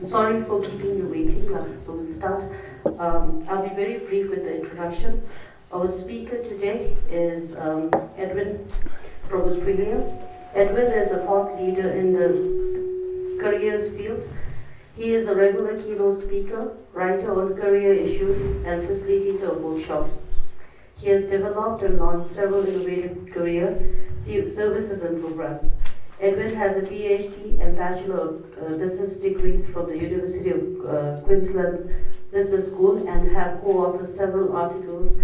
Sorry for keeping you waiting, so we'll start. I'll be very brief with the introduction. Our speaker today is Edwin from Australia. Edwin is a thought leader in the careers field. He is a regular keynote speaker, writer on career issues, and facilitator of workshops. He has developed and launched several innovative career services and programs. Edwin has a PhD and Bachelor of Business degrees from the University of Queensland Business School and have co-authored several articles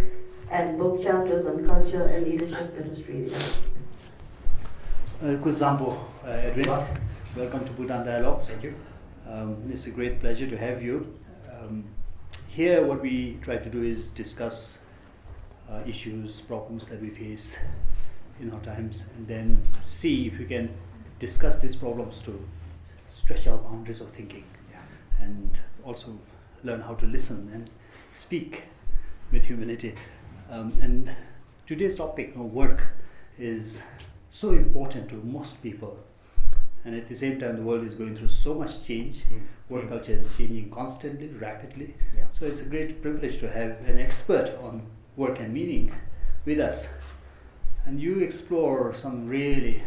and book chapters on culture and leadership in Australia. Kuzambo, Edwin. Welcome to Bhutan Dialogues. Thank you. It's a great pleasure to have you. Here what we try to do is discuss issues, problems that we face in our times, and then see if we can discuss these problems to stretch our boundaries of thinking, and also learn how to listen and speak with humility. And today's topic, work, is so important to most people, and at the same time the world is going through so much change. Work culture is changing constantly, rapidly. So it's a great privilege to have an expert on work and meaning with us. And you explore some really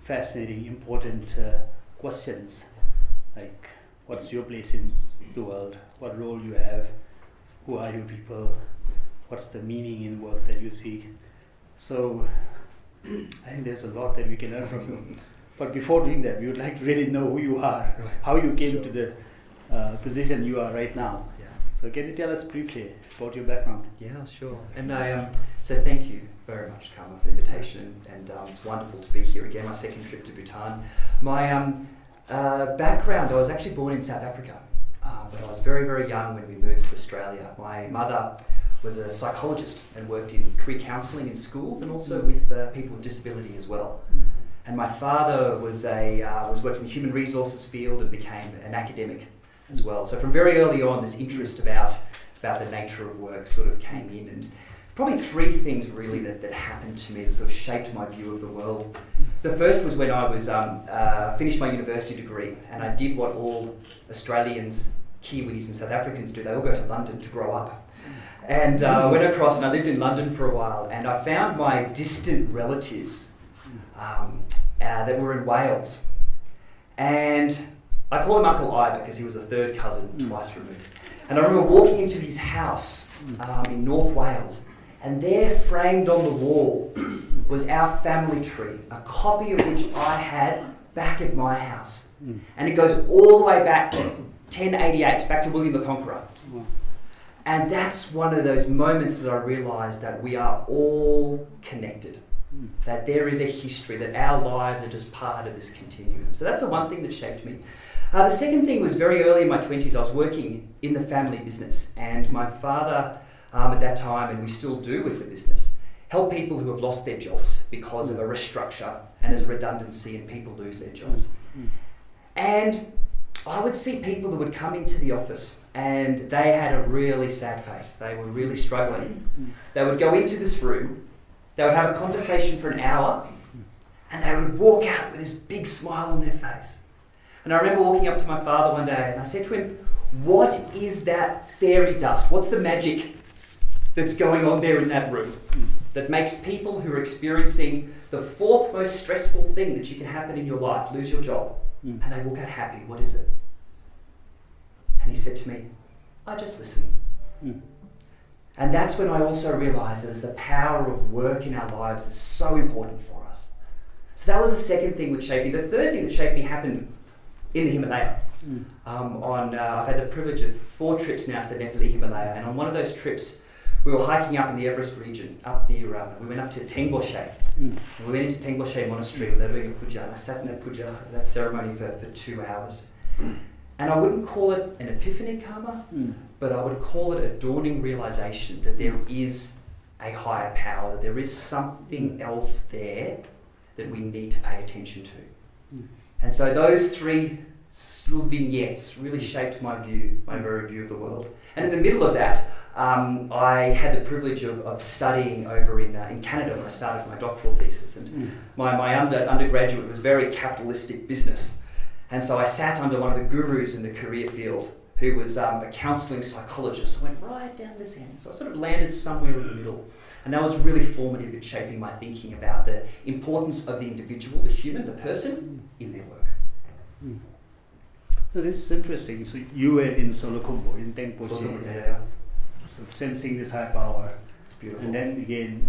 fascinating, important questions, like what's your place in the world, what role you have, who are you people, what's the meaning in work that you seek. So I think there's a lot that we can learn from you. But before doing that, we would like to really know who you are, how you came to the position you are right now. So can you tell us briefly about your background? Yeah, sure. And so thank you very much, Karma, for the invitation, and it's wonderful to be here again, my second trip to Bhutan. My background, I was actually born in South Africa, but I was very, very young when we moved to Australia. My mother was a psychologist and worked in career counselling in schools and also with people with disability as well. And my father was worked in the human resources field and became an academic as well. So from very early on, this interest about the nature of work sort of came in, and probably three things really that happened to me that sort of shaped my view of the world. The first was when I was finished my university degree, and I did what all Australians, Kiwis and South Africans do. They all go to London to grow up. And went across, and I lived in London for a while, and I found my distant relatives that were in Wales. And I call him Uncle Ivor because he was a third cousin twice removed. And I remember walking into his house in North Wales, and there framed on the wall was our family tree, a copy of which I had back at my house. And it goes all the way back to 1088, back to William the Conqueror. And that's one of those moments that I realised that we are all connected, that there is a history, that our lives are just part of this continuum. So that's the one thing that shaped me. The second thing was very early in my 20s, I was working in the family business, and my father at that time, and we still do with the business, help people who have lost their jobs because of a restructure and as a redundancy, and people lose their jobs. And I would see people who would come into the office and they had a really sad face. They were really struggling. They would go into this room, they would have a conversation for an hour, and they would walk out with this big smile on their face. And I remember walking up to my father one day and I said to him, what is that fairy dust? What's the magic that's going on there in that room that makes people who are experiencing the fourth most stressful thing that you can happen in your life, lose your job, and they walk out happy? What is it? And he said to me, I just listen. And that's when I also realised that the power of work in our lives is so important for us. So that was the second thing which shaped me. The third thing that shaped me happened in the Himalaya. I've had the privilege of 4 trips now to the Nepali Himalaya, and on one of those trips we were hiking up in the Everest region, up near, we went up to Tengboche. And we went into Tengboche Monastery where they were doing a puja, and I sat in that puja, that ceremony for 2 hours. And I wouldn't call it an epiphany, Karma, but I would call it a dawning realisation that there is a higher power, that there is something else there that we need to pay attention to. And so those 3 little vignettes really shaped my very view of the world. And in the middle of that, I had the privilege of studying over in Canada when I started my doctoral thesis, and my undergraduate was very capitalistic business. And so I sat under one of the gurus in the career field who was a counselling psychologist. I went right down this end. So I sort of landed somewhere in the middle. And that was really formative in shaping my thinking about the importance of the individual, the human, the person, in their work. Mm. So this is interesting. So you were in Solokhumbo, in Tengpo, Yeah. so sensing this high power. Beautiful. And then again,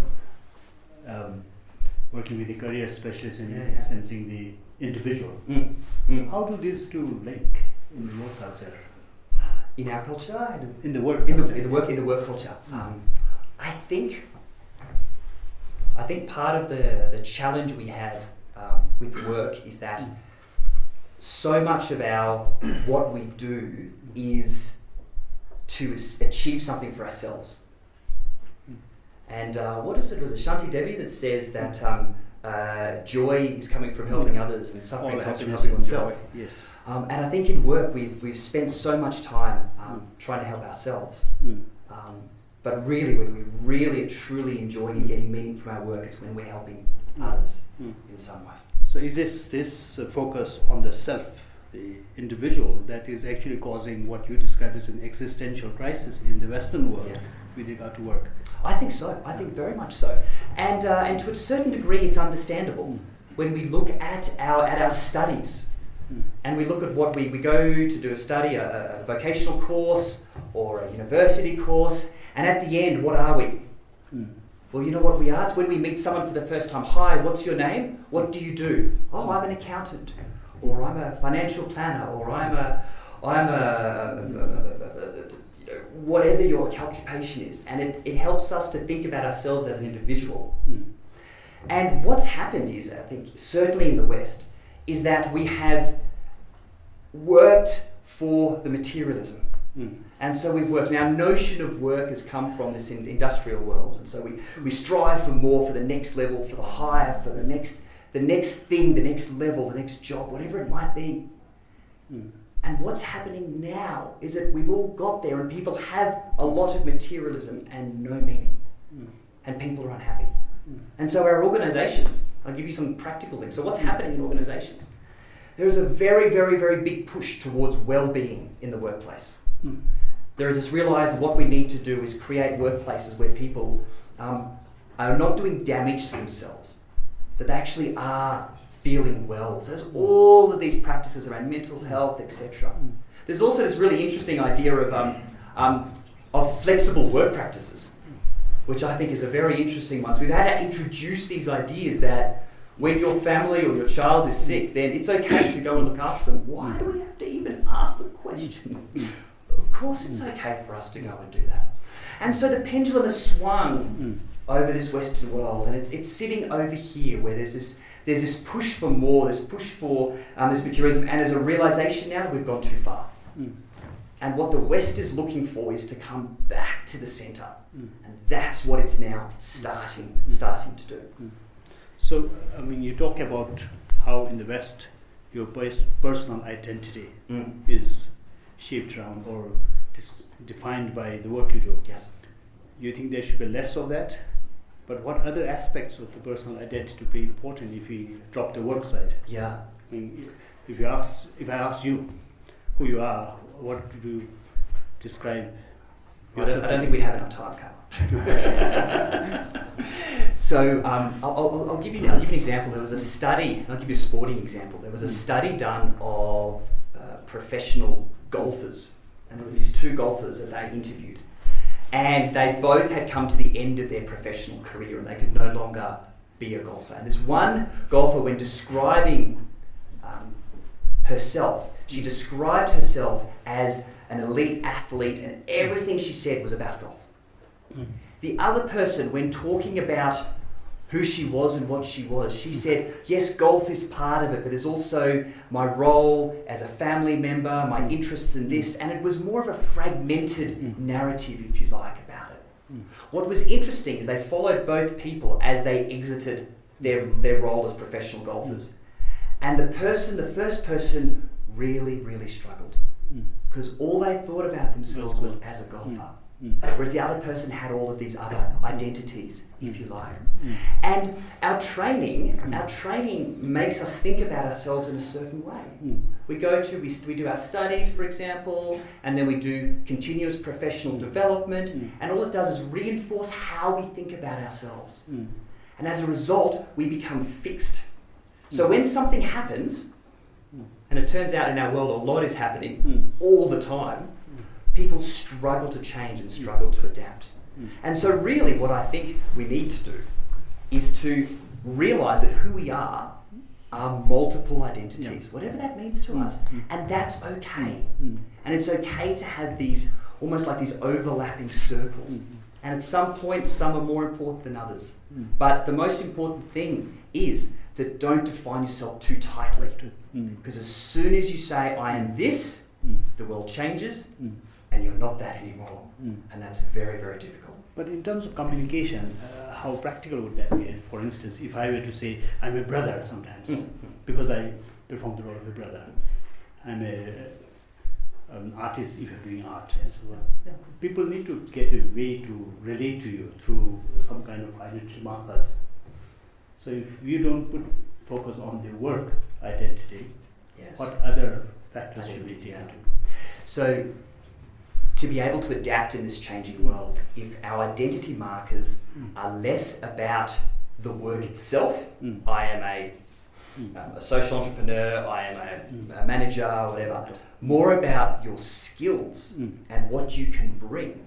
working with the career specialist in sensing the individual. How do these two link in your culture? In our culture, In the work in culture. the work culture. I think part of the challenge we have with work is that so much of what we do is to achieve something for ourselves. And what is it? Was it Shanti Devi that says that joy is coming from helping others and suffering comes from helping oneself? Yes. And I think in work we've spent so much time trying to help ourselves. But really, when we really are truly enjoying and getting meaning from our work, it's when we're helping others in some way. So is this focus on the self, the individual, that is actually causing what you describe as an existential crisis in the Western world with regard to work? I think so. I think very much so. And to a certain degree, it's understandable when we look at our studies. And we look at what we go to do a study, a vocational course or a university course, and at the end, what are we? Well, you know what we are? It's when we meet someone for the first time. Hi, what's your name? What do you do? Oh, I'm an accountant, or I'm a financial planner, or I'm a whatever your occupation is. And it helps us to think about ourselves as an individual. And what's happened is, I think, certainly in the West, is that we have worked for the materialism. And so we've worked. Now, our notion of work has come from this industrial world. And so we strive for more, for the next level, for the higher, for the next thing, the next level, the next job, whatever it might be. And what's happening now is that we've all got there and people have a lot of materialism and no meaning. And people are unhappy. And so our organisations, I'll give you some practical things. So what's happening in organisations? There is a very, very, very big push towards well-being in the workplace. There is this realised what we need to do is create workplaces where people are not doing damage to themselves, that they actually are feeling well. So there's all of these practices around mental health, etc. There's also this really interesting idea of flexible work practices, which I think is a very interesting one. So we've had to introduce these ideas that when your family or your child is sick, then it's okay to go and look after them. Why do we have to even ask the question? Of course it's okay for us to go and do that. And so the pendulum has swung over this Western world, and it's sitting over here where there's this push for more, this push for this materialism, and there's a realisation now that we've gone too far. And what the West is looking for is to come back to the centre. And that's what it's now starting to do. So, I mean, you talk about how in the West your personal identity is shaped around or defined by the work you do. Yes. You think there should be less of that? But what other aspects of the personal identity would be important if we drop the work side? Yeah. I mean, if I ask you who you are, what would you describe? I don't think we'd have enough time, Carl. So I'll give you an example. There was a study. I'll give you a sporting example. There was a study done of professional golfers, and there was these two golfers that they interviewed, and they both had come to the end of their professional career and they could no longer be a golfer. And this one golfer, when describing herself, she described herself as an elite athlete, and everything she said was about golf. The other person, when talking about who she was and what she was, she said, yes, golf is part of it, but there's also my role as a family member, my interests in this, and it was more of a fragmented narrative, if you like, about it. What was interesting is they followed both people as they exited their role as professional golfers. And the first person really, really struggled, because all they thought about themselves was as a golfer. whereas the other person had all of these other identities, if you like. And our training makes us think about ourselves in a certain way. We do our studies, for example, and then we do continuous professional development, and all it does is reinforce how we think about ourselves. And as a result, we become fixed. So when something happens, and it turns out in our world a lot is happening all the time, people struggle to change and struggle to adapt. And so really what I think we need to do is to realise that who we are multiple identities, whatever that means to us, and that's okay. And it's okay to have these, almost like these overlapping circles. And at some point, some are more important than others. But the most important thing is that don't define yourself too tightly. Because as soon as you say, I am this, the world changes, and you're not that anymore. And that's very, very difficult. But in terms of communication, how practical would that be? For instance, if I were to say, I'm a brother sometimes, because I perform the role of a brother. I'm an artist if you're doing art as well. People need to get a way to relate to you through some kind of identity markers. So if you don't put focus on the work identity, what other factors should we take into? So to be able to adapt in this changing world, if our identity markers are less about the work itself, I am a social entrepreneur, I am a manager, whatever, more about your skills and what you can bring,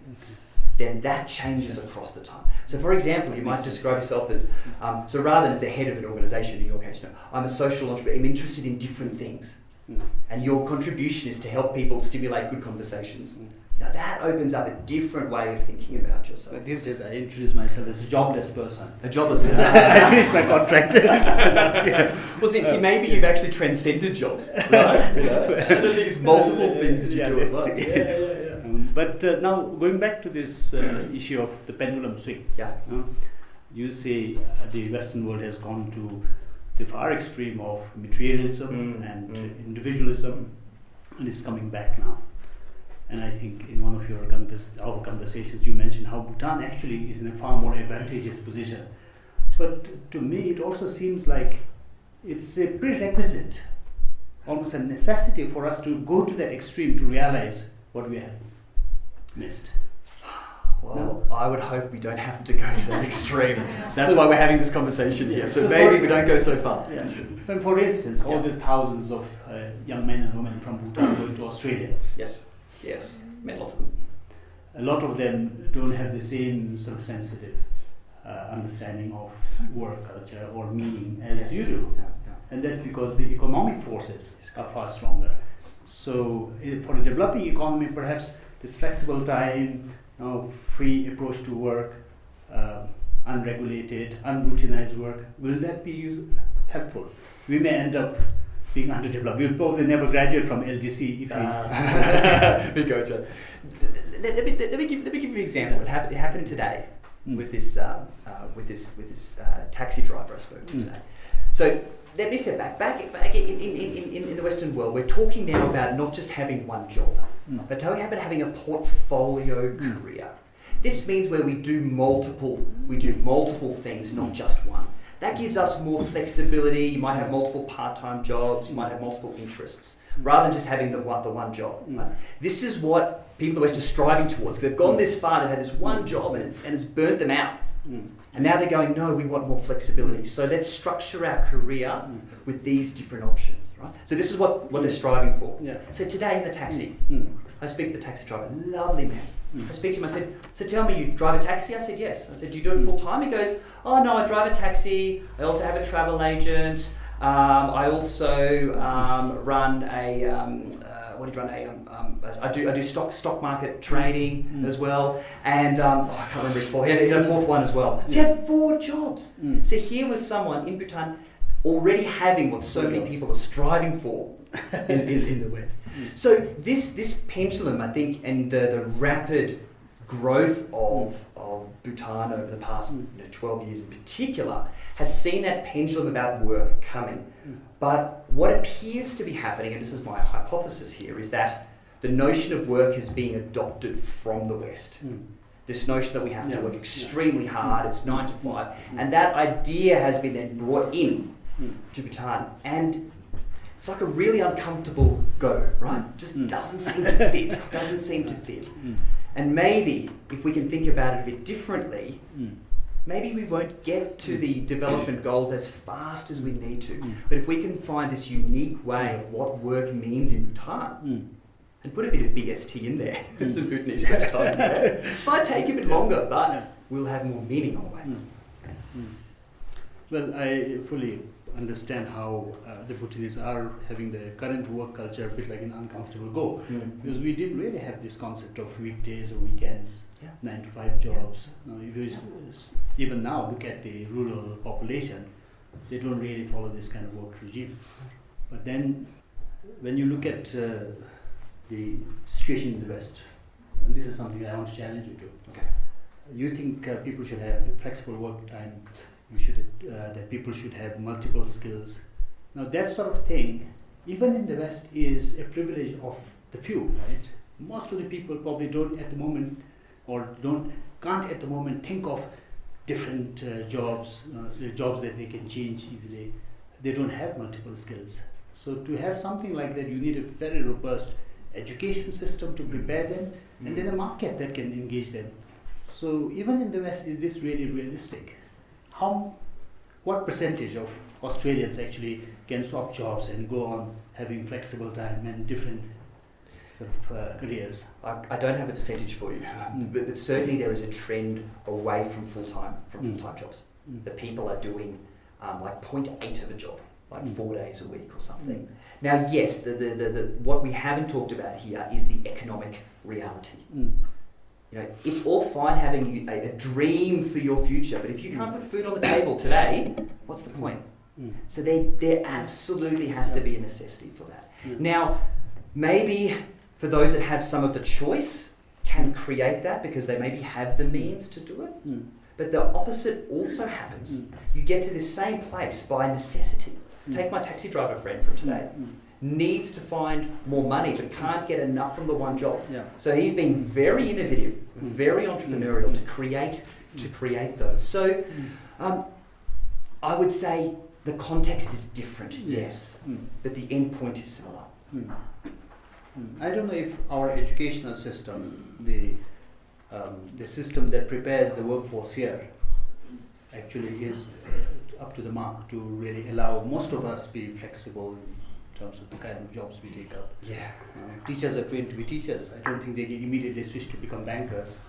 then that changes across the time. So for example, you might describe yourself as, so rather than as the head of an organisation, in your case, I'm a social entrepreneur, I'm interested in different things. And your contribution is to help people stimulate good conversations. Now that opens up a different way of thinking about yourself. But these days I introduce myself as a jobless person. A jobless person. I finished my contract. Well, see, maybe you've actually transcended jobs, right? And these multiple things that you do at once. But now going back to this issue of the pendulum swing. You say the Western world has gone to the far extreme of materialism and individualism, and is coming back now. And I think in one of our conversations you mentioned how Bhutan actually is in a far more advantageous position. But to me it also seems like it's a prerequisite, almost a necessity for us to go to that extreme to realize what we have missed. Well, I would hope we don't have to go to that extreme. That's why we're having this conversation here. So maybe we don't go so far. But for instance, all these thousands of young men and women from Bhutan going to Australia. Yes, met lots of them. A lot of them don't have the same sort of sensitive understanding of work culture or meaning as you do. And that's because the economic forces are far stronger. So for a developing economy, perhaps this flexible time, free approach to work, unregulated, unroutinized work, will that be helpful? We may end up being underdeveloped. We'll probably never graduate from LDC if we go through. Let me give you an example. It happened today with this taxi driver I spoke to today. So let me step back. Back in the Western world, we're talking now about not just having one job, but talking about having a portfolio career. This means where we do multiple things, not just one. That gives us more flexibility. You might have multiple part-time jobs, you might have multiple interests, rather than just having the one job. Right? This is what people in the West are striving towards. They've gone this far, they've had this one job and it's burnt them out. And now they're going, no, we want more flexibility. So let's structure our career with these different options. Right? So this is what they're striving for. So today in the taxi, I speak to the taxi driver, lovely man. I speak to him, I said, so tell me, you drive a taxi? I said, yes. I said, do you do it full time? He goes, oh no, I drive a taxi. I also have a travel agent. I also run I do stock market trading as well. And I can't remember his fourth. He had a fourth one as well. So he had 4 jobs. So here was someone in Bhutan already having what so many people are striving for in the West. So this pendulum, I think, and the rapid growth of Bhutan over the past 12 years in particular has seen that pendulum about work coming. But what appears to be happening, and this is my hypothesis here, is that the notion of work is being adopted from the West. This notion that we have to work extremely hard, it's 9 to 5, and that idea has been then brought in to Bhutan, and it's like a really uncomfortable go, right? Just doesn't seem to fit, And maybe if we can think about it a bit differently, maybe we won't get to the development goals as fast as we need to. But if we can find this unique way of what work means in Bhutan, and put a bit of BST in there, some Bhutanese Scotch time in there, it might take a bit longer, but we'll have more meaning on the way. Well, I fully understand how the Bhutanese are having the current work culture a bit like an uncomfortable go, because we didn't really have this concept of weekdays or weekends, 9 to 5 jobs. If you even now look at the rural population, they don't really follow this kind of work regime. But then when you look at the situation in the West, and this is something I want to challenge you to. Okay. You think people should have flexible work time, that people should have multiple skills. Now that sort of thing, even in the West, is a privilege of the few, right? Most of the people probably don't at the moment, or can't at the moment think of different jobs that they can change easily. They don't have multiple skills. So to have something like that, you need a very robust education system to prepare them, and then a market that can engage them. So even in the West, is this really realistic? What percentage of Australians actually can swap jobs and go on having flexible time and different sort of careers? I don't have the percentage for you, but certainly there is a trend away from full-time jobs. That people are doing like 0.8 of a job, like 4 days a week or something. Now, yes, the what we haven't talked about here is the economic reality. You know, it's all fine having a dream for your future, but if you can't put food on the table today, what's the point? So there absolutely has to be a necessity for that. Now, maybe for those that have some of the choice, can create that because they maybe have the means to do it. But the opposite also happens. You get to this same place by necessity. Take my taxi driver friend from today. Needs to find more money but can't get enough from the one job. So he's being very innovative, very entrepreneurial to create those. So I would say the context is different, yes, but the end point is similar. I don't know if our educational system, the system that prepares the workforce here, actually is up to the mark to really allow most of us be flexible in terms of the kind of jobs we take up. Teachers are trained to be teachers. I don't think they can immediately switch to become bankers.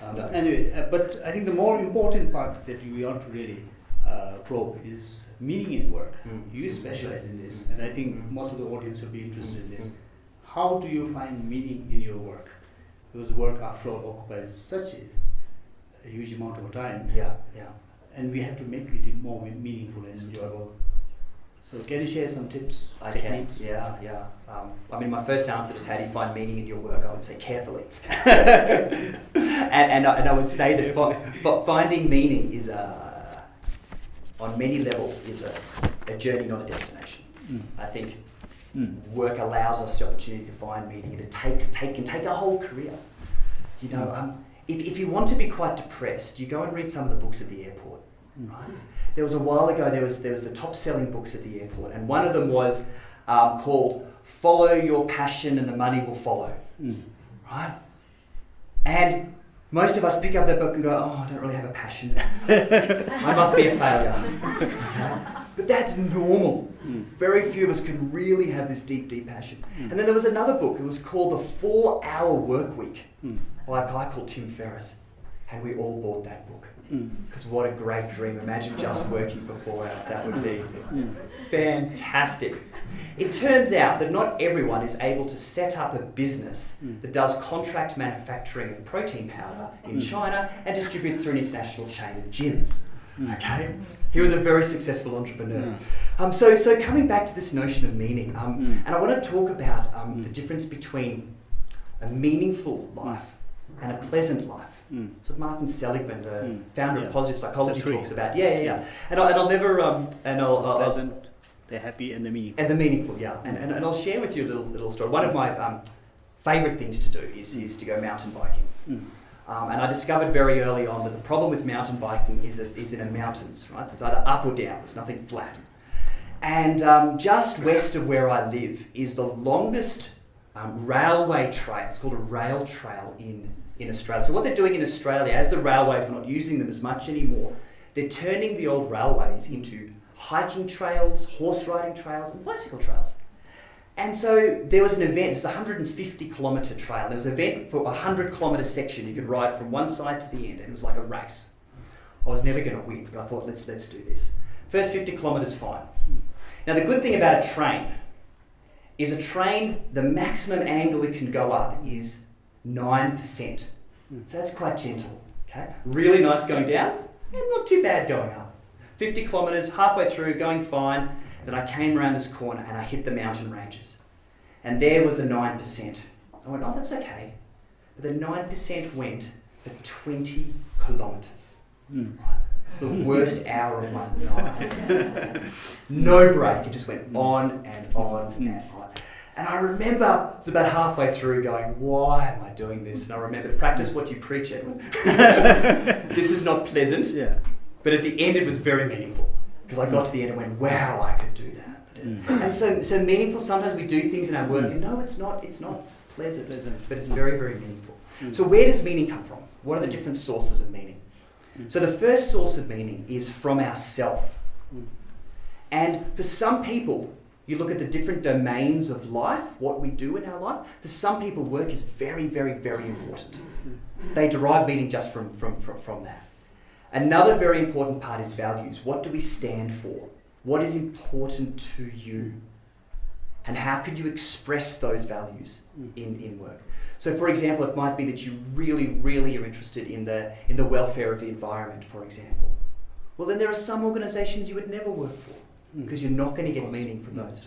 Anyway, but I think the more important part that we want to really probe is meaning in work. You specialize in this, and I think most of the audience will be interested in this. How do you find meaning in your work? Because work, after all, occupies such a huge amount of time. And we have to make it more meaningful and enjoyable. So can you share some tips, techniques? I mean, my first answer is how do you find meaning in your work? I would say carefully. and I would say that finding meaning is, on many levels, is a journey, not a destination. I think work allows us the opportunity to find meaning, and it can take a whole career. You know, if you want to be quite depressed, you go and read some of the books at the airport. Right? There was a while ago, there was the top-selling books at the airport, and one of them was called "Follow Your Passion and the Money Will Follow." Right? And most of us pick up that book and go, "Oh, I don't really have a passion. I must be a failure." But that's normal. Very few of us can really have this deep passion. And then there was another book. It was called The 4-Hour Work Week by a guy called Tim Ferriss, and we all bought that book. Because what a great dream. Imagine just working for 4 hours. That would be fantastic. It turns out that not everyone is able to set up a business that does contract manufacturing of protein powder in China and distributes through an international chain of gyms. Okay? He was a very successful entrepreneur. So coming back to this notion of meaning, and I want to talk about the difference between a meaningful life and a pleasant life. So Martin Seligman, founder of positive psychology, talks about and I'll never pleasant, the happy, and the meaningful. And the meaningful, and I'll share with you a little story. One of my favourite things to do is to go mountain biking. And I discovered very early on that the problem with mountain biking is in the mountains, right? So it's either up or down, there's nothing flat. And just west of where I live is the longest railway trail. It's called a rail trail in Australia. So what they're doing in Australia, as the railways, we're not using them as much anymore, they're turning the old railways into hiking trails, horse riding trails, and bicycle trails. And so there was an event, it's a 150 kilometre trail. There was an event for a 100 kilometre section. You could ride from one side to the end, and it was like a race. I was never going to win, but I thought, let's do this. First 50 kilometres, fine. Now the good thing about a train, the maximum angle it can go up is 9%. So that's quite gentle, okay? Really nice going down, and not too bad going up. 50 kilometres, halfway through, going fine. Then I came around this corner and I hit the mountain ranges. And there was the 9%. I went, oh, that's okay. But the 9% went for 20 kilometres. It's the worst hour of my life. No break. It just went on and on and on. And I remember it was about halfway through going, why am I doing this? And I remember, practice what you preach, Edwin. This is not pleasant. Yeah. But at the end it was very meaningful. Because I got to the end and went, wow, I could do that. And so meaningful, sometimes we do things in our work and no, it's not pleasant, but it's very, very meaningful. So where does meaning come from? What are the different sources of meaning? So the first source of meaning is from ourself. And for some people, you look at the different domains of life, what we do in our life. For some people, work is very, very, very important. They derive meaning just from that. Another very important part is values. What do we stand for? What is important to you? And how could you express those values in work? So for example, it might be that you really, really are interested in the welfare of the environment, for example. Well, then there are some organisations you would never work for because you're not going to get meaning from those.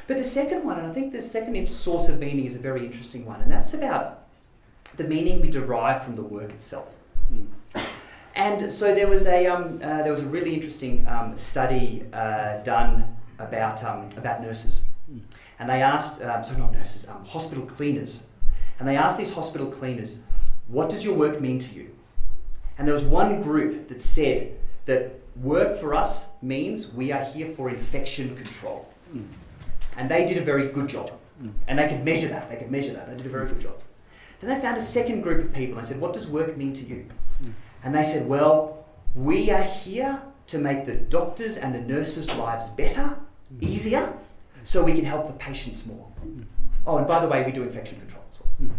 But the second one, and I think the second source of meaning is a very interesting one, and that's about the meaning we derive from the work itself. And so there was a really interesting study done about nurses, and they asked hospital cleaners, and they asked these hospital cleaners, what does your work mean to you? And there was one group that said that work for us means we are here for infection control, and they did a very good job, and they could measure that. They did a very good job. Then they found a second group of people. And I said, what does work mean to you? And they said, well, we are here to make the doctors and the nurses' lives better, easier, so we can help the patients more. Oh, and by the way, we do infection control as well.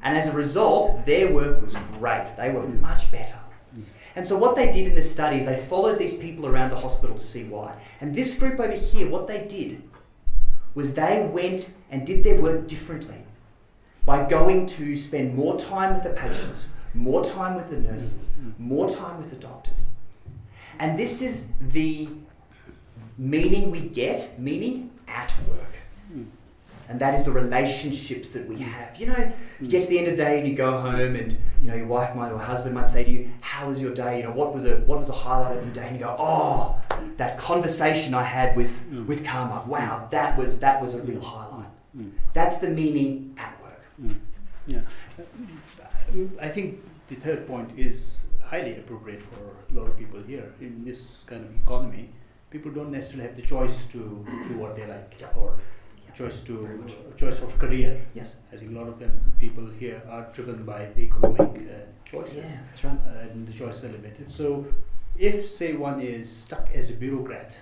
And as a result, their work was great. They were much better. And so what they did in this study is they followed these people around the hospital to see why. And this group over here, what they did was they went and did their work differently by going to spend more time with the patients, more time with the nurses, more time with the doctors. And this is the meaning we get, meaning at work. And that is the relationships that we have. You know, you get to the end of the day and you go home and, you know, your wife might or husband might say to you, how was your day? You know, what was a highlight of your day? And you go, oh, that conversation I had with Karma. Wow, that was a real highlight. That's the meaning at work. Yeah. I think the third point is highly appropriate for a lot of people here. In this kind of economy, people don't necessarily have the choice to do what they like or choice of career. Yes. I think a lot of people here are driven by the economic choices. Yeah, that's right. And the choices are limited. So if, say, one is stuck as a bureaucrat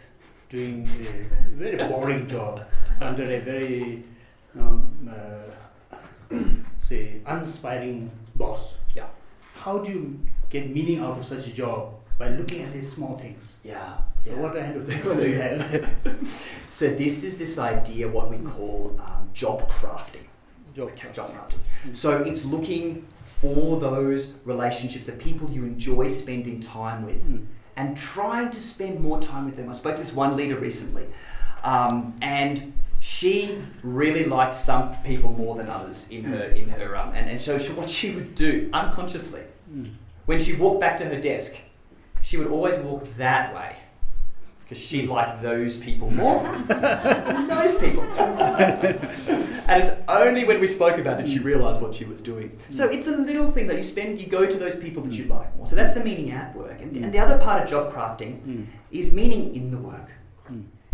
doing a very boring job under a very say uninspiring boss, how do you get meaning out of such a job? By looking at these small things. So what kind of things do you have? So this is this idea, what we call job crafting. Job crafting. So it's looking for those relationships, the people you enjoy spending time with, and trying to spend more time with them. I spoke to this one leader recently, and she really liked some people more than others in her and so what she would do unconsciously, when she walked back to her desk, she would always walk that way because she liked those people more than those people. And it's only when we spoke about it she realised what she was doing. So it's the little things that you go to those people that you like more. So that's the meaning at work. And the other part of job crafting is meaning in the work.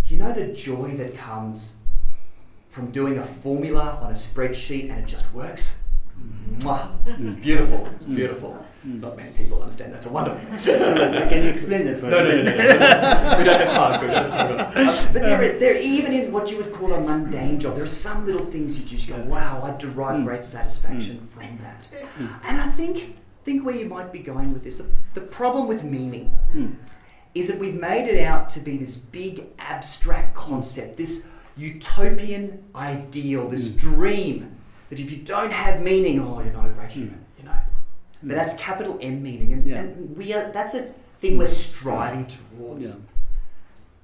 You know the joy that comes from doing a formula on a spreadsheet and it just works? Mwah. It's beautiful. It's beautiful. Not many people understand that's a wonderful thing. Can you explain that further? No. We don't have time. But they're even in what you would call a mundane job. There are some little things you just go, wow, I derive great satisfaction from that. And I think where you might be going with this, the problem with meaning is that we've made it out to be this big abstract concept, this utopian ideal, this dream that if you don't have meaning, you're not a great human, But that's capital M meaning, and that's a thing we're striving towards. Yeah.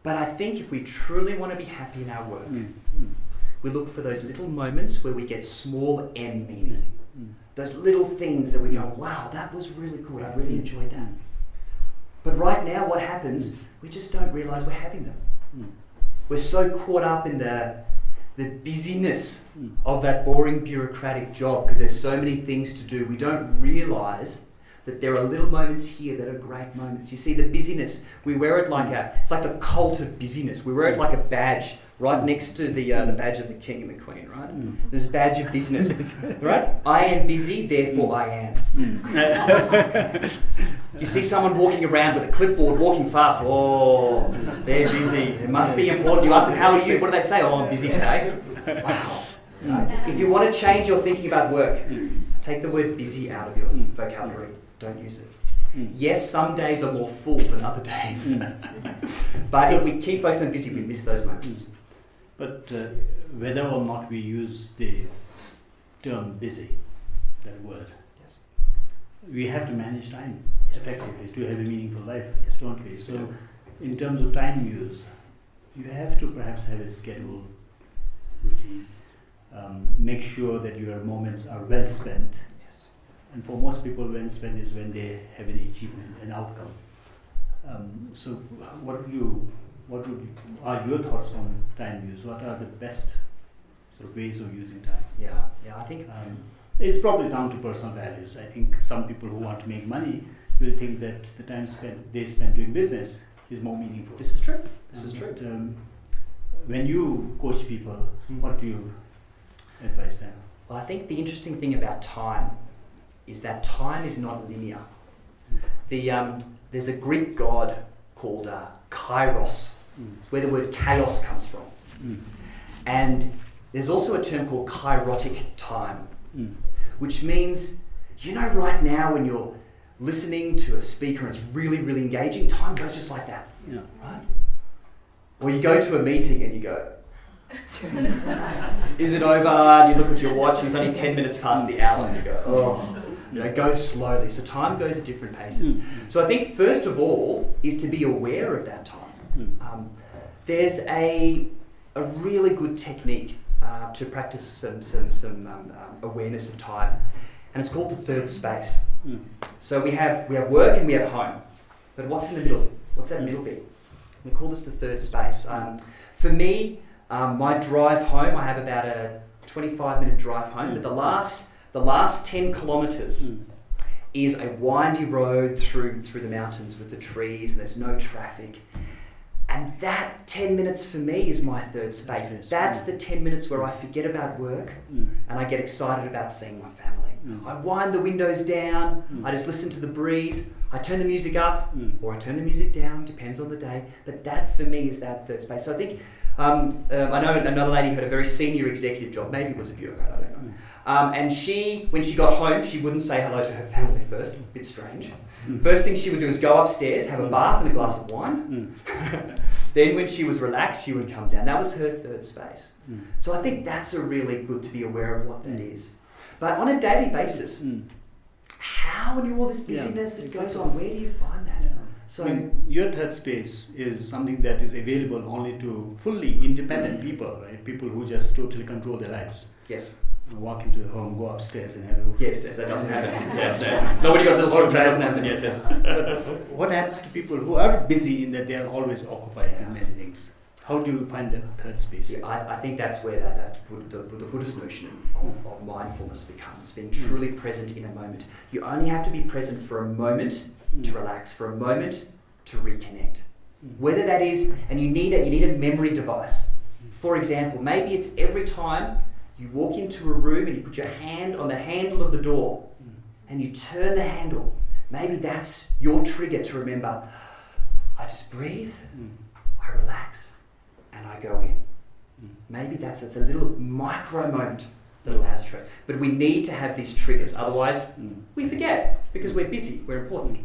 But I think if we truly want to be happy in our work, we look for those little moments where we get small M meaning. Those little things that we go, wow, that was really good, I really enjoyed that. But right now what happens, we just don't realise we're having them. We're so caught up in the busyness of that boring bureaucratic job because there's so many things to do. We don't realise that there are little moments here that are great moments. You see the busyness, we wear it it's like the cult of busyness. We wear it like a badge right next to the badge of the king and the queen, right? There's a badge of business, right? I am busy, therefore I am. You see someone walking around with a clipboard, walking fast. Oh, they're busy. It must be important. You ask them, how are you? What do they say? Oh, I'm busy today. Wow. Right? If you want to change your thinking about work, take the word busy out of your vocabulary. Don't use it. Yes, some days are more full than other days. But if we keep focusing on busy, we miss those moments. But whether or not we use the term busy, that word, we have to manage time effectively to have a meaningful life, don't we? So in terms of time use, you have to perhaps have a schedule, routine, make sure that your moments are well spent. And for most people, well spent is when they have an achievement, an outcome. So what are your thoughts on time use? What are the best sort of ways of using time? Yeah, I think it's probably down to personal values. I think some people who want to make money will think that the time they spend doing business is more meaningful. This is true. But, when you coach people, what do you advise them? Well, I think the interesting thing about time is that time is not linear. There's a Greek god called Kairos. It's where the word chaos comes from. And there's also a term called kairotic time, which means, right now when you're listening to a speaker and it's really, really engaging, time goes just like that. Right? Or you go to a meeting and you go, is it over? And you look at your watch and it's only 10 minutes past the hour and you go, it goes slowly. So time goes at different paces. So I think first of all is to be aware of that time. There's a really good technique to practice some awareness of time, and it's called the third space. So we have work and we have home, but what's in the middle? What's that middle bit? We call this the third space. For me, my drive home, I have about a 25-minute drive home, but the last 10 kilometres is a windy road through the mountains with the trees, and there's no traffic. And that 10 minutes for me is my third space. That's the 10 minutes where I forget about work and I get excited about seeing my family. I wind the windows down, I just listen to the breeze, I turn the music up or I turn the music down, depends on the day. But that for me is that third space. So I think, I know another lady who had a very senior executive job, maybe it was a bureaucrat, I don't know. And when she got home, she wouldn't say hello to her family first, a bit strange. First thing she would do is go upstairs, have a bath and a glass of wine. Then when she was relaxed, she would come down. That was her third space. So I think that's a really good to be aware of what that is. But on a daily basis, how in all this busyness that goes on, where do you find that? So your third space is something that is available only to fully independent people, right? People who just totally control their lives. Yes. Walk into the home, go upstairs and have a look. Yes, that doesn't happen. Yes, no. Nobody got little children, that doesn't happen. Yes. But what happens to people who are busy in that they are always occupied with many things? How do you find that third space? See, I think that's where the Buddhist notion of mindfulness becomes being truly present in a moment. You only have to be present for a moment to relax, for a moment to reconnect. Whether that is, and you need a memory device. For example, maybe it's every time you walk into a room and you put your hand on the handle of the door and you turn the handle. Maybe that's your trigger to remember, I just breathe, I relax, and I go in. Maybe that's a little micro moment that allows you to rest. But we need to have these triggers, otherwise we forget because we're busy, we're important.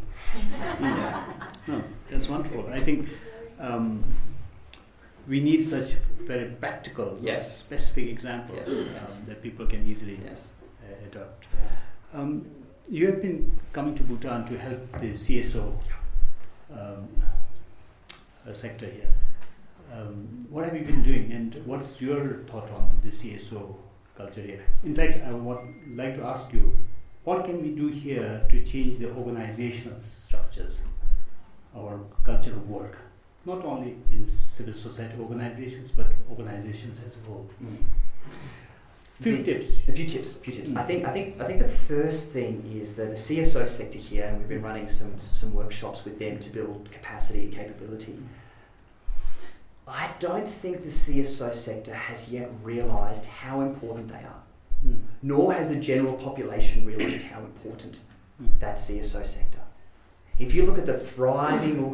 Yeah. No, that's wonderful. I think we need such very practical, specific examples that people can easily adopt. You have been coming to Bhutan to help the CSO sector here. What have you been doing, and what's your thought on the CSO culture here? In fact, I would like to ask you, what can we do here to change the organizational structures, our culture of work, not only in civil society organizations, but organizations as a whole? A few tips. I think the first thing is that the CSO sector here, and we've been running some workshops with them to build capacity and capability. I don't think the CSO sector has yet realised how important they are, nor has the general population realised how important that CSO sector. If you look at the thriving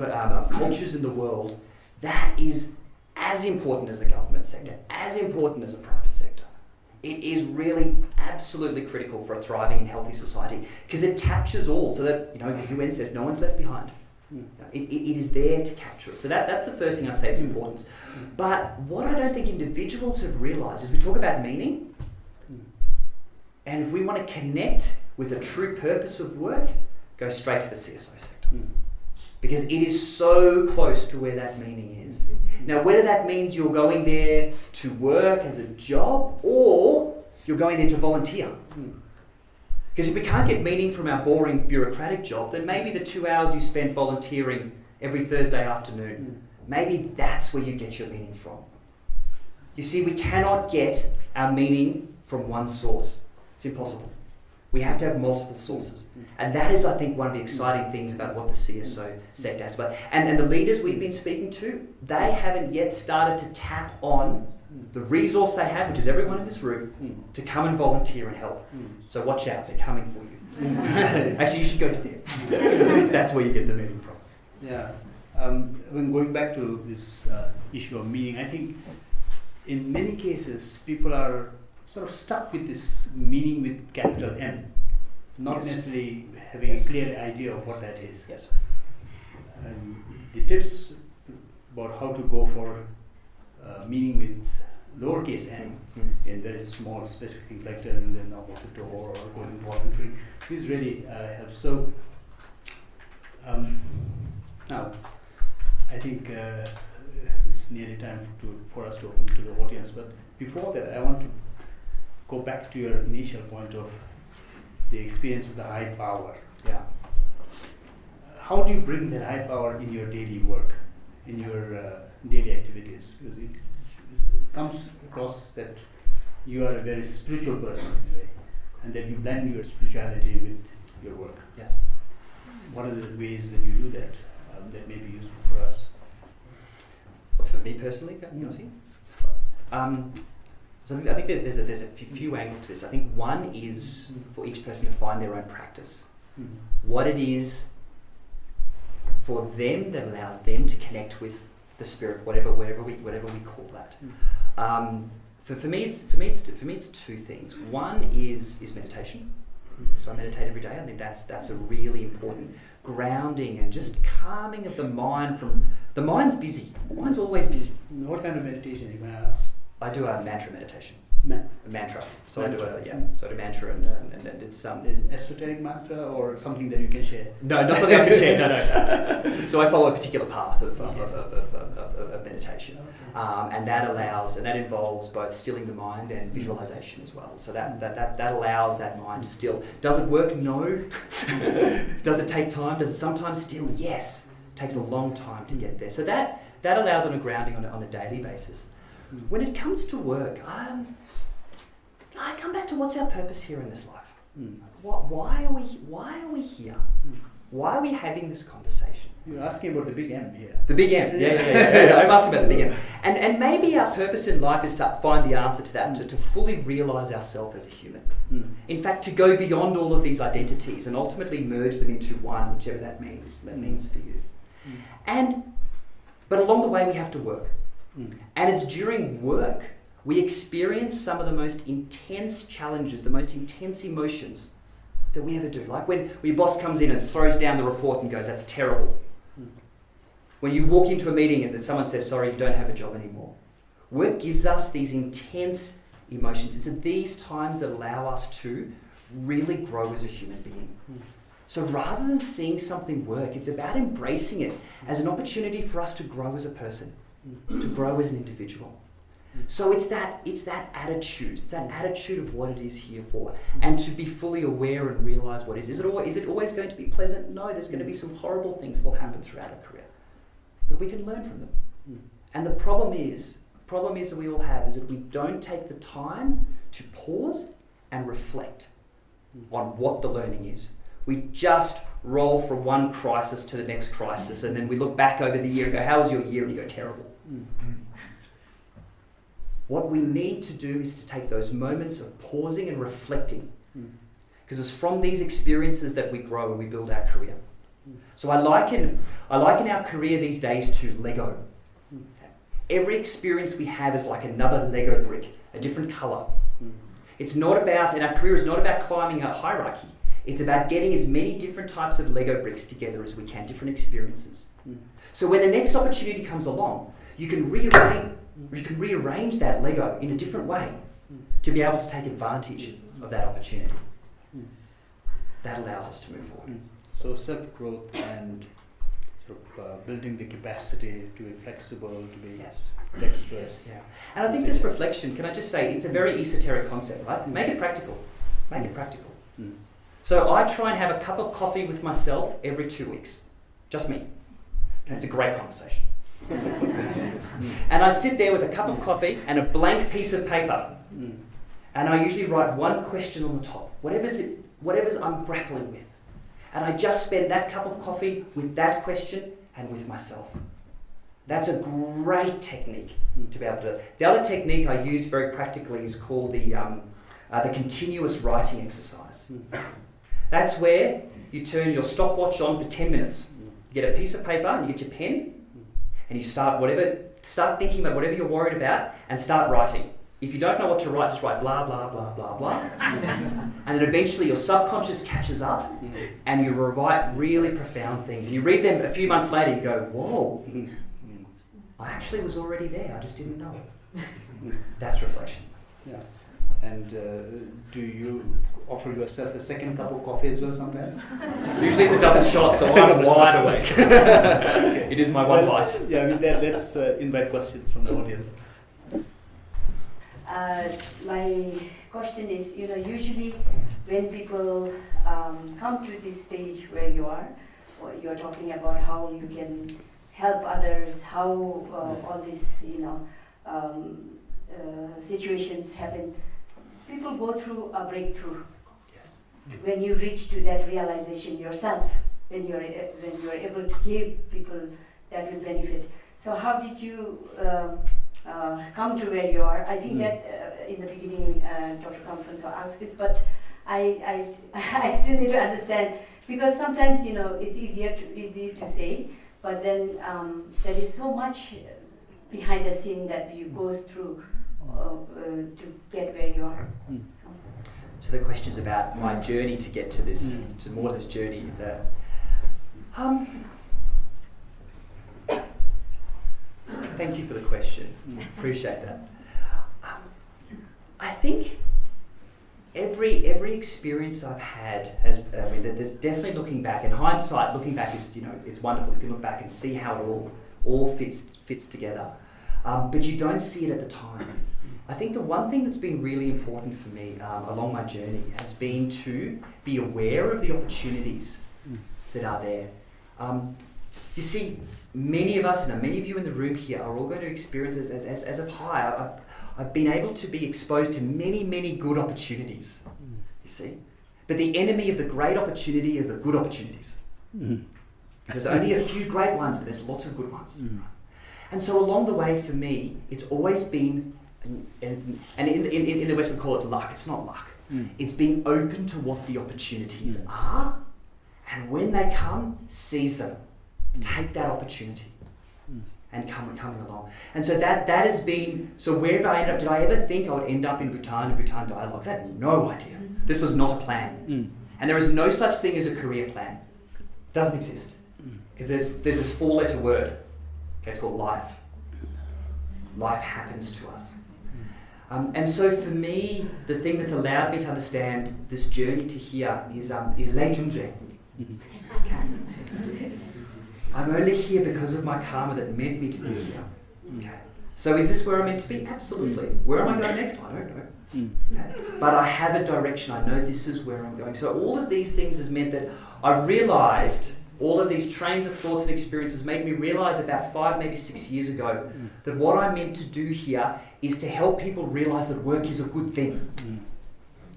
cultures in the world, that is as important as the government sector, as important as the private sector. It is really absolutely critical for a thriving and healthy society because it captures all, so that, as the UN says, no one's left behind. It is there to capture it. So that's the first thing I'd say is importance. But what I don't think individuals have realised is we talk about meaning, and if we want to connect with the true purpose of work, go straight to the CSO sector. Because it is so close to where that meaning is. Now, whether that means you're going there to work as a job or you're going there to volunteer. Because if we can't get meaning from our boring bureaucratic job, then maybe the 2 hours you spend volunteering every Thursday afternoon, maybe that's where you get your meaning from. You see, we cannot get our meaning from one source. It's impossible. We have to have multiple sources. And that is, I think, one of the exciting things about what the CSO sector has. And the leaders we've been speaking to, they haven't yet started to tap on the resource they have, which is everyone in this room, to come and volunteer and help. So watch out, they're coming for you. Actually, you should go to them. That's where you get the meaning from. Yeah. When going back to this issue of meaning, I think in many cases people are sort of stuck with this meaning with capital M, not necessarily having a clear idea of what that is. Yes. The tips about how to go for meaning with lowercase m in very small specific things like turning the knob of the door or going volunteering, this really helps. So now I think it's nearly time for us to open to the audience, but before that I want to go back to your initial point of the experience of the high power. Yeah. How do you bring that high power in your daily work, in your daily activities? Because it comes across that you are a very spiritual person in a way, and that you blend your spirituality with your work. Yes. What are the ways that you do that that may be useful for us? For me personally, Yossi? So I think there's a few angles to this. I think one is for each person to find their own practice. What it is for them that allows them to connect with the spirit, whatever we call that. For me it's two things. One is meditation. So I meditate every day. I think that's a really important grounding and just calming of the mind from the mind's busy. The mind's always busy. What kind of meditation, if I ask? I do a mantra meditation. A mantra. So mantra. I do mantra and it's an esoteric mantra or something that you can share? No, not something I can share. No. So I follow a particular path of meditation, and that involves both stilling the mind and visualization as well. So that allows that mind to still. Does it work? No. Does it take time? Does it sometimes still? Yes. It takes a long time to get there. So that allows on a grounding on a daily basis. When it comes to work, I come back to what's our purpose here in this life. Why are we here? Why are we having this conversation? You're asking about the big M here. The big M, yeah. I'm asking about the big M. And maybe our purpose in life is to find the answer to that, to fully realise ourselves as a human. In fact, to go beyond all of these identities and ultimately merge them into one, whichever that means for you. But along the way we have to work. And it's during work we experience some of the most intense challenges, the most intense emotions that we ever do. Like when your boss comes in and throws down the report and goes, "That's terrible." When you walk into a meeting and someone says, "Sorry, you don't have a job anymore." Work gives us these intense emotions. It's at these times that allow us to really grow as a human being. So rather than seeing something work, it's about embracing it as an opportunity for us to grow as a person, to grow as an individual. So it's that attitude. It's that attitude of what it is here for, and to be fully aware and realise what it is. Is it always going to be pleasant? No, there's going to be some horrible things that will happen throughout our career, but we can learn from them. And the problem that we all have is that we don't take the time to pause and reflect on what the learning is. We just roll from one crisis to the next crisis, and then we look back over the year and go, "How was your year?" And you go, "Terrible." What we need to do is to take those moments of pausing and reflecting, because it's from these experiences that we grow and we build our career. So I liken our career these days to Lego. Every experience we have is like another Lego brick, a different colour. It's not about, and our career is not about climbing a hierarchy. It's about getting as many different types of Lego bricks together as we can, different experiences. So when the next opportunity comes along, you can rearrange that Lego in a different way to be able to take advantage of that opportunity. That allows us to move forward. So self-growth and sort of building the capacity to be flexible, to be dexterous. Yeah. And I think this reflection, can I just say, it's a very esoteric concept, right? Make it practical. Make it practical. So I try and have a cup of coffee with myself every 2 weeks. Just me. And it's a great conversation. And I sit there with a cup of coffee and a blank piece of paper. And I usually write one question on the top, whatever's I'm grappling with. And I just spend that cup of coffee with that question and with myself. That's a great technique to be able to. The other technique I use very practically is called the continuous writing exercise. That's where you turn your stopwatch on for 10 minutes. You get a piece of paper and you get your pen and you start thinking about whatever you're worried about and start writing. If you don't know what to write, just write blah, blah, blah, blah, blah. And then eventually your subconscious catches up and you write really profound things. And you read them a few months later, you go, "Whoa, I actually was already there, I just didn't know it." That's reflection. Yeah. And do you offer yourself a second cup of coffee as well sometimes? Usually it's a double shot, so I'm wide awake. It is my one vice. Yeah, I mean, let's invite questions from the audience. My question is, usually when people come to this stage where you are, or you're talking about how you can help others, how all these, situations happen, people go through a breakthrough. When you reach to that realization yourself, when you're able to give people that will benefit. So how did you come to where you are? I think that in the beginning, Dr. Phuntsho asked this, but I still need to understand, because sometimes it's easy to say, but then there is so much behind the scene that you go through to get where you are. So the question is about my journey to get to this, to more of this journey. Thank you for the question. Appreciate that. I think every experience I've had has. There's definitely looking back. In hindsight, looking back is it's wonderful. You can look back and see how it all fits together, but you don't see it at the time. I think the one thing that's been really important for me along my journey has been to be aware of the opportunities that are there. You see, many of us, and many of you in the room here, are all going to experience as of high. I've been able to be exposed to many, many good opportunities, you see. But the enemy of the great opportunity are the good opportunities. There's only a few great ones, but there's lots of good ones. And so along the way, for me, it's always been, and in the West we call it luck. It's not luck. It's being open to what the opportunities are, and when they come, seize them. Take that opportunity and coming along. And so that has been, so where did I end up? Did I ever think I would end up in Bhutan and Bhutan Dialogues? I had no idea. This was not a plan. And there is no such thing as a career plan. It doesn't exist. Because there's this 4-letter word. Okay, it's called life. Life happens to us. And so for me, the thing that's allowed me to understand this journey to here is Lei Junje. I'm only here because of my karma that meant me to be here. Okay. So is this where I'm meant to be? Absolutely. Where am I going next? I don't know. Okay. But I have a direction. I know this is where I'm going. So all of these things has meant that I realised, all of these trains of thoughts and experiences made me realise about 5, maybe 6 years ago, that what I'm meant to do here is to help people realise that work is a good thing.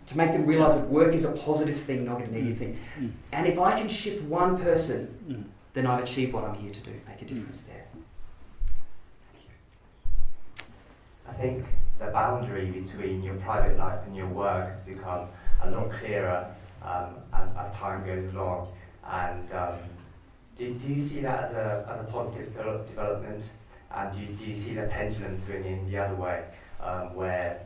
To make them realise that work is a positive thing, not a negative thing. And if I can shift one person, then I've achieved what I'm here to do, make a difference there. Thank you. I think the boundary between your private life and your work has become a lot clearer as time goes along. And do you see that as a positive development? And do you see the pendulum swinging the other way, where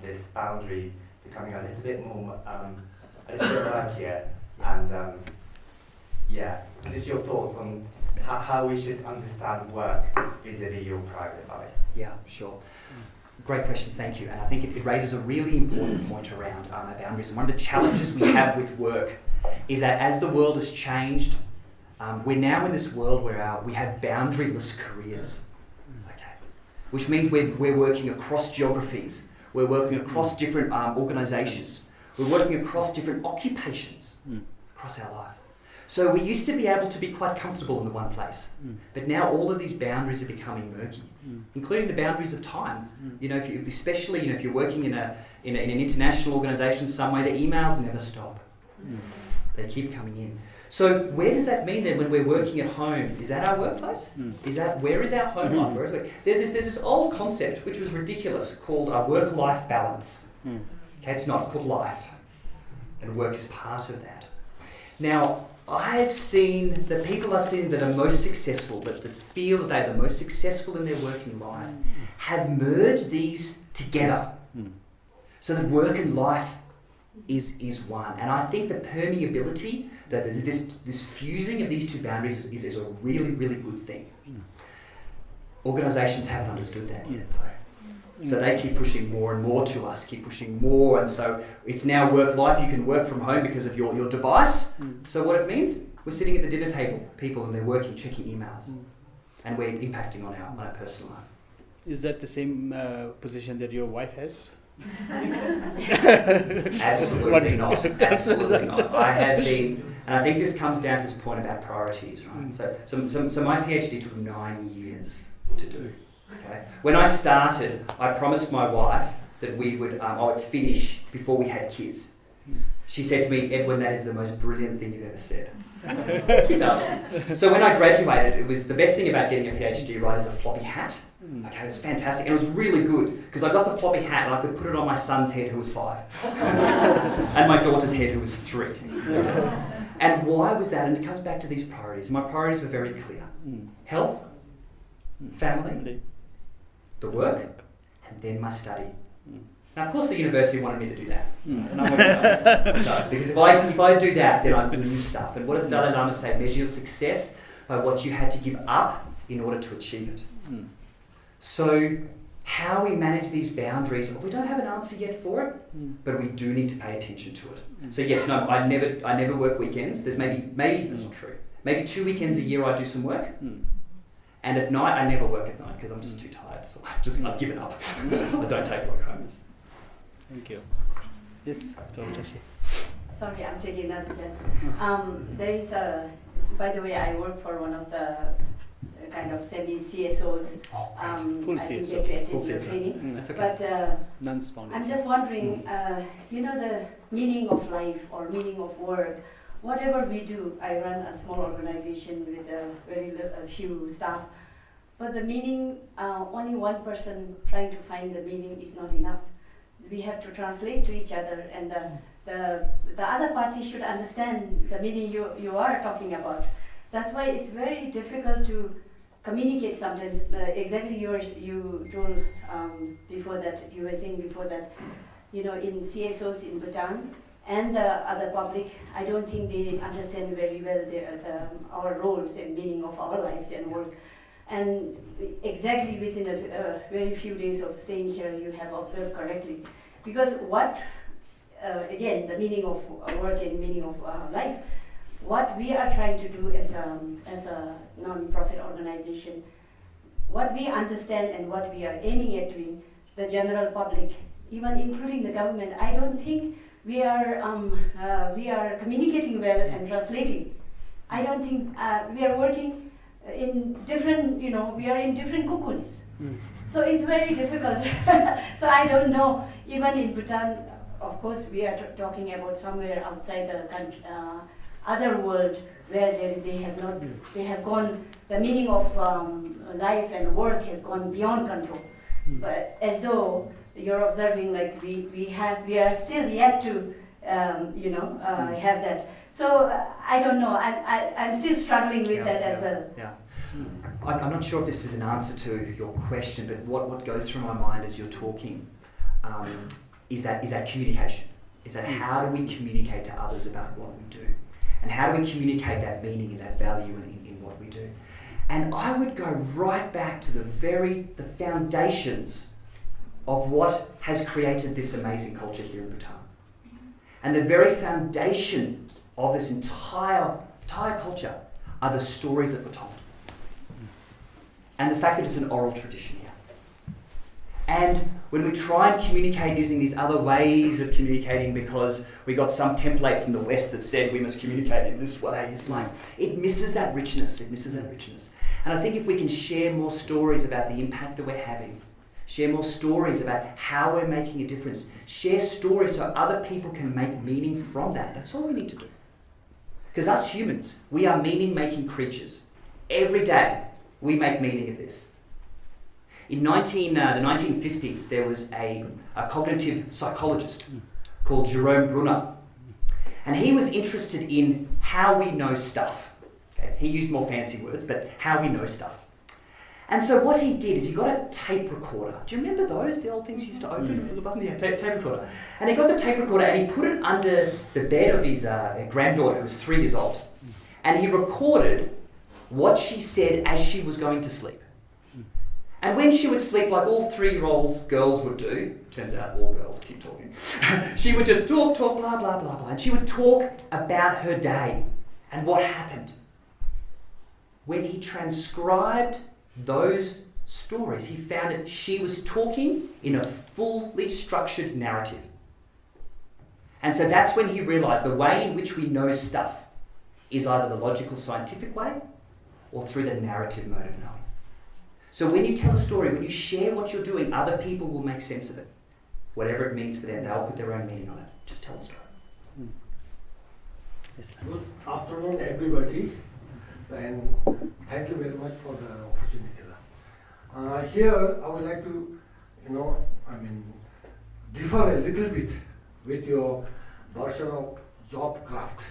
this boundary becoming a little bit more, a little bit murkier? And just your thoughts on how we should understand work vis-a-vis your private life? Yeah, sure. Great question, thank you. And I think it raises a really important point around our boundaries. And one of the challenges we have with work is that as the world has changed, we're now in this world where we have boundaryless careers, okay? Which means we're working across geographies, we're working across different organisations, we're working across different occupations across our life. So we used to be able to be quite comfortable in the one place, but now all of these boundaries are becoming murky, including the boundaries of time. You know, especially if you're working in an international organisation somewhere, the emails never stop. They keep coming in. So where does that mean then when we're working at home? Is that our workplace? Where is our home life? Where is it? There's this old concept which was ridiculous called work-life balance. Okay, it's not. It's called life, and work is part of that. Now, I've seen the people I've seen that are most successful, that feel that they're the most successful in their working life, have merged these together, so that work and life is one. And I think the permeability, that this fusing of these two boundaries is a really, really good thing. Organisations haven't understood that yet, though. So they keep pushing more and more to us, keep pushing more, and so it's now work-life. You can work from home because of your device. So what it means, we're sitting at the dinner table, people, and they're working, checking emails, and we're impacting on our personal life. Is that the same position that your wife has? Absolutely not. Absolutely not. I have been, and I think this comes down to this point about priorities, right? So my PhD took 9 years to do. Okay. When I started, I promised my wife that I would finish before we had kids. She said to me, "Edwin, that is the most brilliant thing you've ever said." Keep up. So when I graduated, it was the best thing about getting a PhD, right, is the floppy hat. Okay, it was fantastic, and it was really good because I got the floppy hat and I could put it on my son's head who was 5 and my daughter's head who was 3. And why was that? And it comes back to these priorities. My priorities were very clear: health, family, the work, and then my study. Now, of course, the university wanted me to do that, and I went no, because if I do that, then I lose stuff. And what did the Dalai Lama say? Measure your success by what you had to give up in order to achieve it. So, how we manage these boundaries, we don't have an answer yet for it, but we do need to pay attention to it. So yes, no, I never work weekends. There's maybe that's not true. Maybe 2 weekends a year I do some work. And at night, I never work at night because I'm just too tired. So I've given up. I don't take work home. Thank you. Yes, Dr. Shi. Sorry, I'm taking another chance. There is by the way, I work for one of the kind of semi-CSOs. Full I didn't CSO. get to attend Full your CSO. training. That's okay. But Nuns Foundation. I'm just wondering, the meaning of life or meaning of work, whatever we do, I run a small organization with a few staff, but the meaning, only one person trying to find the meaning is not enough. We have to translate to each other, and the other party should understand the meaning you are talking about. That's why it's very difficult to communicate sometimes. Exactly you told before that, you were saying before that, in CSOs in Bhutan and the other public, I don't think they understand very well our roles and meaning of our lives and work. And exactly within a very few days of staying here, you have observed correctly. Because again, the meaning of work and meaning of life, what we are trying to do as a non-profit organization, what we understand and what we are aiming at doing, the general public, even including the government, I don't think we are communicating well and translating. I don't think we are working in different, we are in different cocoons. So it's very difficult. So I don't know, even in Bhutan, of course, we are talking about somewhere outside the country, other world where they have gone, the meaning of life and work has gone beyond control. But as though you're observing, like we are still yet to, have that. So I don't know. I'm still struggling with that as well. Yeah. I'm not sure if this is an answer to your question, but what goes through my mind as you're talking is that communication. Is that how do we communicate to others about what we do? And how do we communicate that meaning and that value in what we do? And I would go right back to the foundations of what has created this amazing culture here in Bhutan. And the very foundation of this entire culture are the stories that were told. And the fact that it's an oral tradition here. And when we try and communicate using these other ways of communicating because we got some template from the West that said we must communicate in this way, it's like, it misses that richness. And I think if we can share more stories about the impact that we're having, share more stories about how we're making a difference, share stories so other people can make meaning from that, that's all we need to do. Because us humans, we are meaning-making creatures. Every day, we make meaning of this. In the 1950s, there was a cognitive psychologist called Jerome Brunner. And he was interested in how we know stuff. Okay? He used more fancy words, but how we know stuff. And so what he did is he got a tape recorder. Do you remember those? The old things you used to open with the button? Yeah, tape recorder. And he got the tape recorder and he put it under the bed of his granddaughter who was 3 years old. And he recorded what she said as she was going to sleep. And when she would sleep, like all 3-year-olds girls would do, turns out all girls keep talking, she would just talk, blah, blah, blah, blah. And she would talk about her day and what happened. When he transcribed those stories, he found that she was talking in a fully structured narrative. And so that's when he realized the way in which we know stuff is either the logical scientific way or through the narrative mode of knowing. So when you tell a story, when you share what you're doing, other people will make sense of it. Whatever it means for them, they'll put their own meaning on it. Just tell a story. Yes. Good afternoon, everybody, and thank you very much for the opportunity. Here, I would like to, differ a little bit with your version of job craft.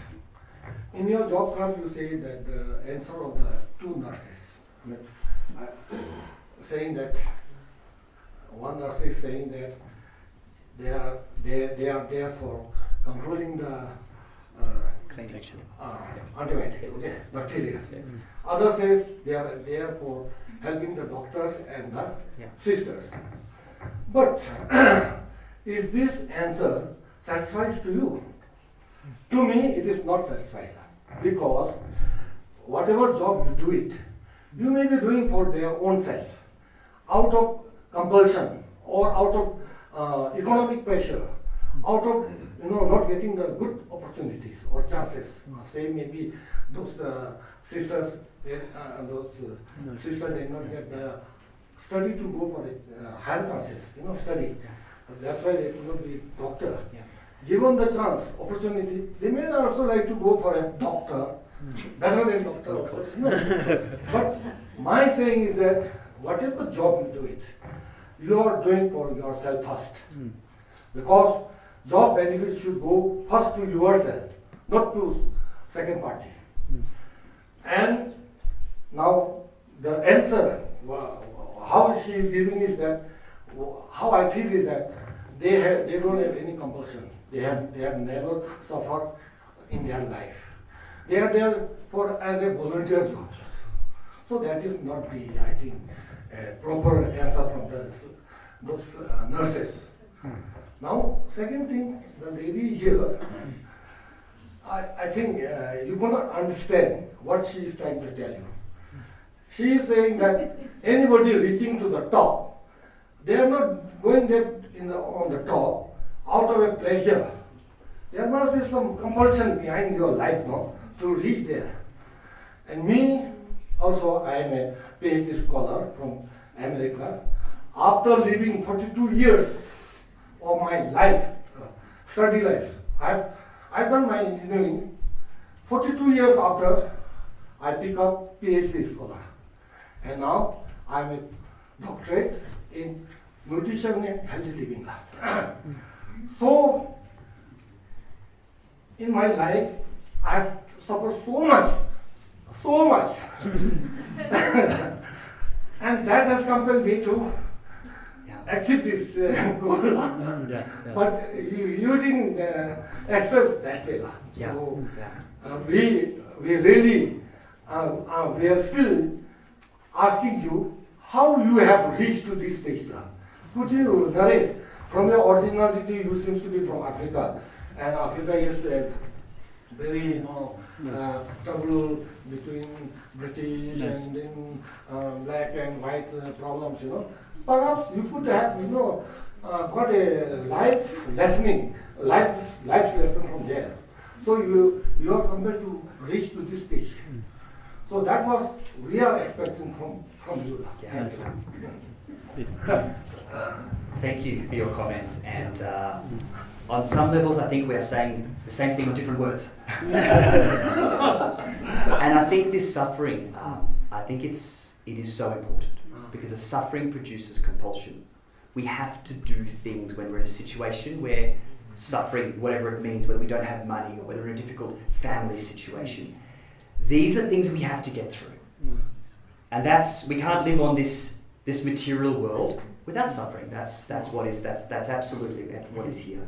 In your job craft, you say that the answer of the 2 nurses. Saying that one nurse is saying that they are there for controlling the antibiotic, bacteria. Other says they are there for helping the doctors and the sisters. But is this answer satisfies to you? To me, it is not satisfying because whatever job you do it, you may be doing for their own self, out of compulsion or out of economic pressure, out of not getting the good opportunities or chances. Say maybe those sisters, sisters did not get the study to go for the higher chances, study. That's why they could not be doctor. Yeah. Given the chance, opportunity, they may also like to go for a doctor, better than doctor, of course. But my saying is that whatever job you do it, you are doing for yourself first. Because job benefits should go first to yourself, not to second party. And now the answer, how she is giving is that, how I feel is that they don't have any compulsion. They have never suffered in their life. They are there as a volunteer job. So that is not the, I think, proper answer from those nurses. Now, second thing, the lady here, I think you cannot understand what she is trying to tell you. She is saying that anybody reaching to the top, they are not going there on the top out of a pleasure. There must be some compulsion behind your life, no, to reach there. And me, also, I am a PhD scholar from America. After living 42 years of my life, study life, I've done my engineering. 42 years after, I pick up PhD scholar. And now I'm a doctorate in nutrition and healthy living. So, in my life, I've suffered so much. And that has compelled me to achieve this goal. But you didn't express that way. So, we really, we are still asking you how you have reached to this stage now. Could you narrate? From your originality, you seem to be from Africa, and Africa is very, trouble between British and then black and white problems, Perhaps you could have, got a life lesson from there. So you are compelled to reach to this stage. So that was we are expecting from you. Yes. Thank you for your comments, and on some levels I think we are saying the same thing with different words. And I think this suffering, I think it is so important, because the suffering produces compulsion. We have to do things when we're in a situation where suffering, whatever it means, whether we don't have money or whether we're in a difficult family situation. These are things we have to get through. And we can't live on this material world without suffering. That's absolutely what is here.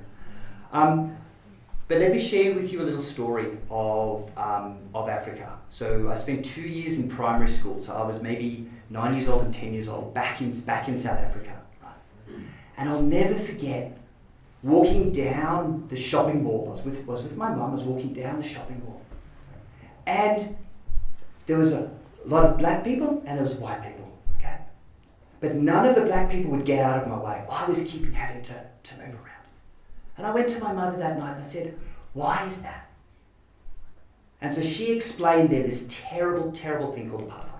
But let me share with you a little story of Africa. So I spent 2 years in primary school. So I was maybe 9 years old and 10 years old back in South Africa. Right? And I'll never forget walking down the shopping mall. I was with my mum. I was walking down the shopping mall, and there was a lot of black people and there was white people. Okay, but none of the black people would get out of my way. I was having to move around. And I went to my mother that night and I said, "Why is that?" And so she explained there this terrible, terrible thing called apartheid.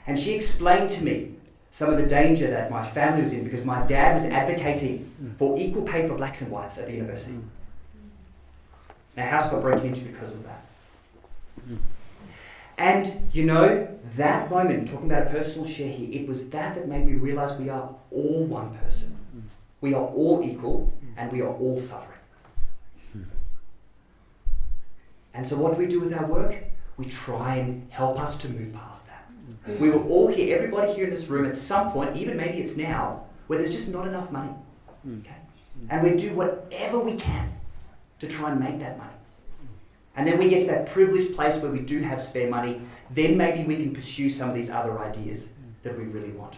And she explained to me some of the danger that my family was in, because my dad was advocating for equal pay for blacks and whites at the university. Our house got broken into because of that. And that moment, talking about a personal share here, it was that made me realize we are all one person. We are all equal and we are all suffering. And so what do we do with our work? We try and help us to move past that. We will all hear, everybody here in this room at some point, even maybe it's now, where there's just not enough money. Okay? And we do whatever we can to try and make that money. And then we get to that privileged place where we do have spare money, then maybe we can pursue some of these other ideas that we really want.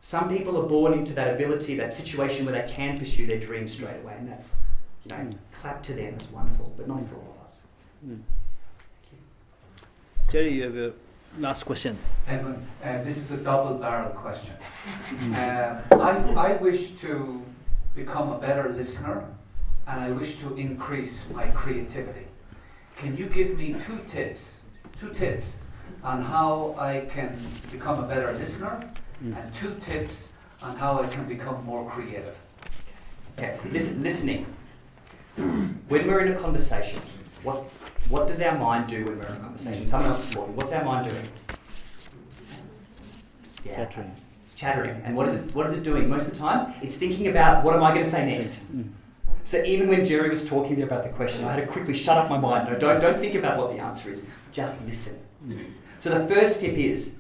Some people are born into that ability, that situation where they can pursue their dreams straight away, and that's, clap to them, that's wonderful, but not for all of us. Jerry, you have a last question. Edwin, this is a double-barrel question. I wish to become a better listener, and I wish to increase my creativity. Can you give me two tips on how I can become a better listener, and 2 tips on how I can become more creative? Okay, listening. When we're in a conversation, what does our mind do when we're in a conversation? Someone else is talking. What's our mind doing? Yeah. Chattering. It's chattering. And what is it doing most of the time? It's thinking about, what am I going to say next? So even when Jerry was talking about the question, I had to quickly shut up my mind. No, don't think about what the answer is. Just listen. So the first tip is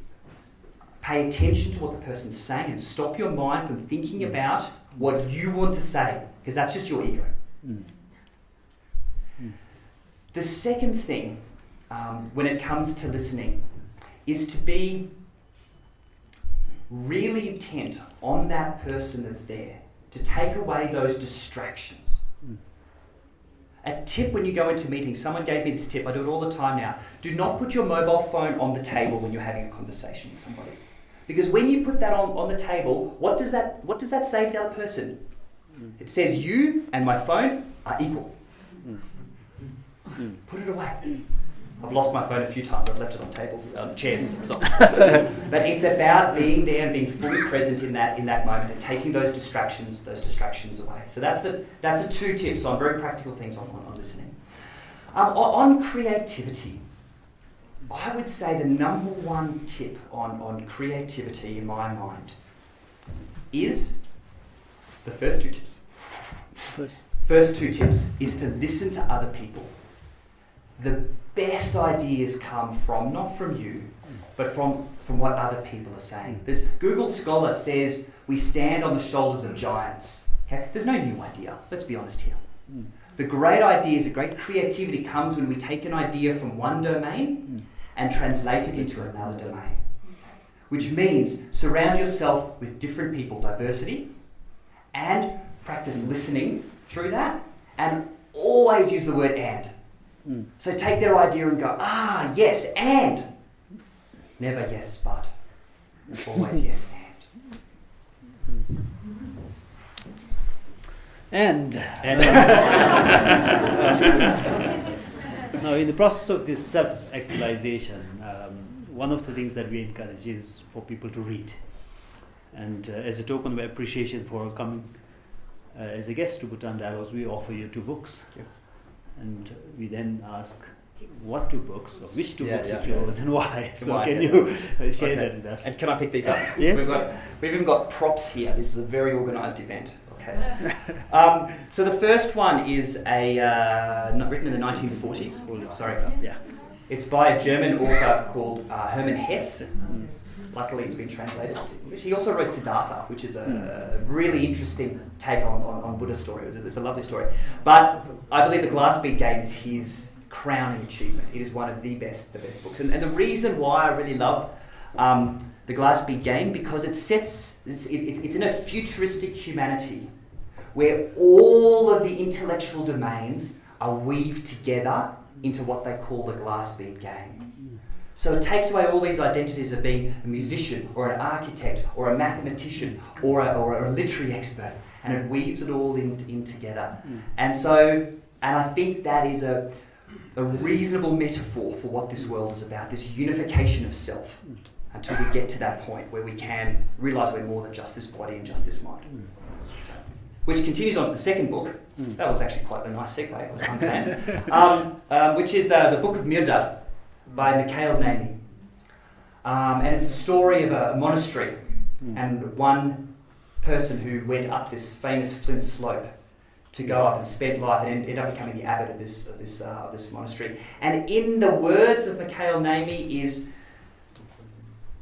pay attention to what the person's saying and stop your mind from thinking about what you want to say, because that's just your ego. The second thing, when it comes to listening, is to be really intent on that person that's there, to take away those distractions. A tip when you go into meetings, someone gave me this tip, I do it all the time now. Do not put your mobile phone on the table when you're having a conversation with somebody. Because when you put that on the table, what does that say to the other person? It says you and my phone are equal. Put it away. I've lost my phone a few times. I've left it on tables, chairs as a result. But it's about being there and being fully present in that moment and taking those distractions away. So that's the 2 tips on very practical things on listening. On creativity, I would say the number 1 tip on creativity in my mind is the first 2 tips. First 2 tips is to listen to other people. The best ideas come from, not from you, but from what other people are saying. Google Scholar says we stand on the shoulders of giants. Okay? There's no new idea, let's be honest here. The great ideas, the great creativity comes when we take an idea from one domain and translate it into another domain. Which means surround yourself with different people, diversity, and practice listening through that, and always use the word and. So take their idea and go, yes, and. Never yes, but. Always yes, and. Now, in the process of this self-actualization, one of the things that we encourage is for people to read. And as a token of appreciation for coming as a guest to Bhutan Dialogues, we offer you 2 books. Yep. And we then ask what 2 books, or which 2 books you chose, and why. So Why, can you share that with us? And can I pick these up? Yes. We've even got props here. This is a very organised event. Okay. So the first one is written in the 1940s. Sorry. Yeah. It's by a German author called Hermann Hesse. Luckily, it's been translated to English. He also wrote Siddhartha, which is a really interesting take on Buddha story. It's a lovely story. But I believe The Glass Bead Game is his crowning achievement. It is one of the best books. And the reason why I really love The Glass Bead Game, because it's in a futuristic humanity where all of the intellectual domains are weaved together into what they call the glass bead game. So it takes away all these identities of being a musician or an architect or a mathematician or a literary expert, and it weaves it all in together. And I think that is a reasonable metaphor for what this world is about, this unification of self, until we get to that point where we can realise we're more than just this body and just this mind. Which continues on to the second book. That was actually quite a nice segue, it was unplanned. Which is the Book of Myrdal by Mikhail Naimi. And it's a story of a monastery and one person who went up this famous flint slope to go up and spend life and ended up becoming the abbot of this monastery. And in the words of Mikhail Naimi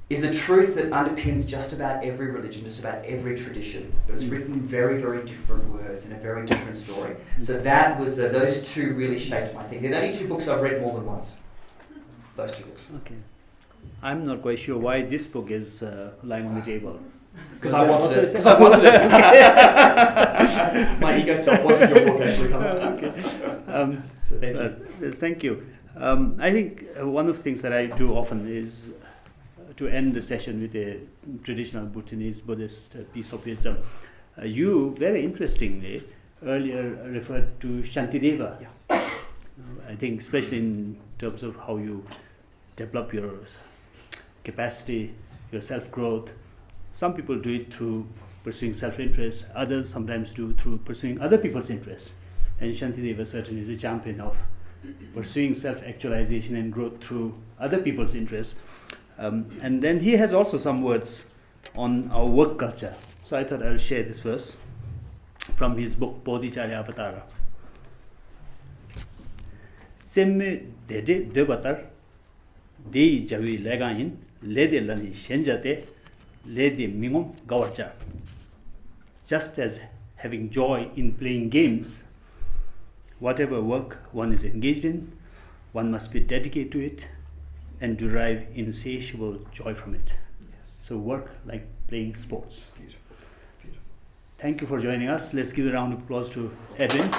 is the truth that underpins just about every religion, just about every tradition. But it's written in very, very different words and a very different story. So that was those 2 really shaped my thinking. They're the only 2 books I've read more than once. Those 2 books. Okay. I'm not quite sure why this book is lying on the table. Because I wanted it. My ego self wanted your book actually come out. Okay. So thank you. Yes, thank you. I think one of the things that I do often is to end the session with a traditional Bhutanese Buddhist piece of wisdom. You, very interestingly, earlier referred to Shantideva. Yeah. I think especially in terms of how you develop your capacity, your self-growth. Some people do it through pursuing self-interest, others sometimes do through pursuing other people's interests. And Shantideva certainly is a champion of pursuing self-actualization and growth through other people's interests. And then he has also some words on our work culture. So I thought I'll share this verse from his book Bodhicharya Avatara. Semme dede debatar dei jawi legain lede lani shenjate lede mingom gawarcha. Just as having joy in playing games, whatever work one is engaged in, one must be dedicated to it and derive insatiable joy from it. Yes. So work like playing sports. Beautiful. Beautiful. Thank you for joining us. Let's give a round of applause to Edwin.